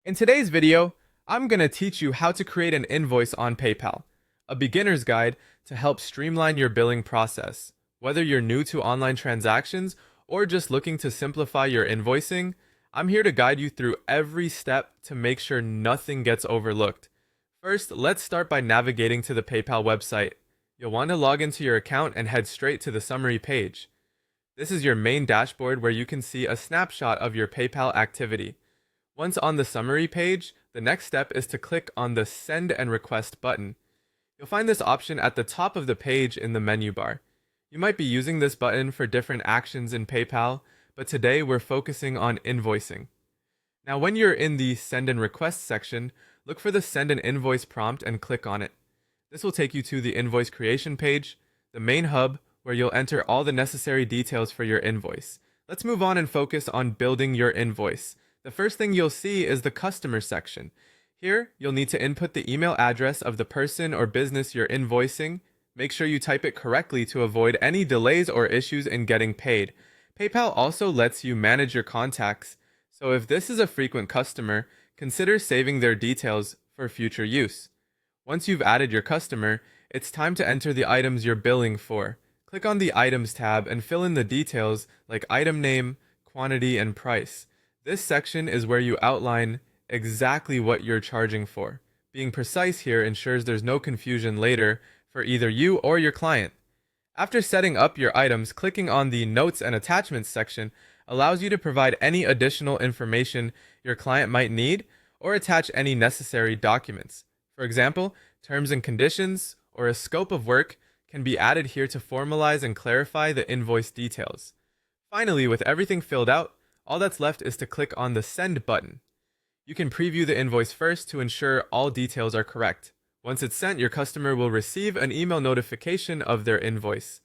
In today's video, I'm going to teach you how to create an invoice on PayPal, a beginner's guide to help streamline your billing process. Whether you're new to online transactions or just looking to simplify your invoicing, I'm here to guide you through every step to make sure nothing gets overlooked. First, let's start by navigating to the PayPal website. You'll want to log into your account and head straight to the summary page. This is your main dashboard where you can see a snapshot of your PayPal activity. Once on the summary page, the next step is to click on the Send and Request button. You'll find this option at the top of the page in the menu bar. You might be using this button for different actions in PayPal, but today we're focusing on invoicing. Now, when you're in the Send and Request section, look for the Send an Invoice prompt and click on it. This will take you to the invoice creation page, the main hub, where you'll enter all the necessary details for your invoice. Let's move on and focus on building your invoice. The first thing you'll see is the customer section. Here, you'll need to input the email address of the person or business you're invoicing. Make sure you type it correctly to avoid any delays or issues in getting paid. PayPal also lets you manage your contacts, so if this is a frequent customer, consider saving their details for future use. Once you've added your customer, it's time to enter the items you're billing for. Click on the Items tab and fill in the details like item name, quantity, and price. This section is where you outline exactly what you're charging for. Being precise here ensures there's no confusion later for either you or your client. After setting up your items, clicking on the Notes and Attachments section allows you to provide any additional information your client might need or attach any necessary documents. For example, terms and conditions or a scope of work can be added here to formalize and clarify the invoice details. Finally, with everything filled out, all that's left is to click on the Send button. You can preview the invoice first to ensure all details are correct. Once it's sent, your customer will receive an email notification of their invoice.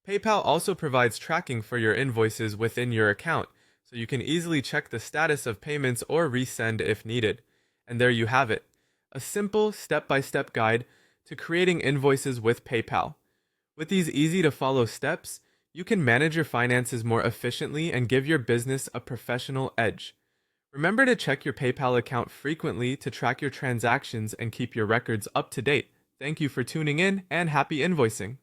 PayPal also provides tracking for your invoices within your account, so you can easily check the status of payments or resend if needed. And there you have it, a simple step-by-step guide to creating invoices with PayPal. With these easy-to-follow steps, you can manage your finances more efficiently and give your business a professional edge. Remember to check your PayPal account frequently to track your transactions and keep your records up to date. Thank you for tuning in and happy invoicing.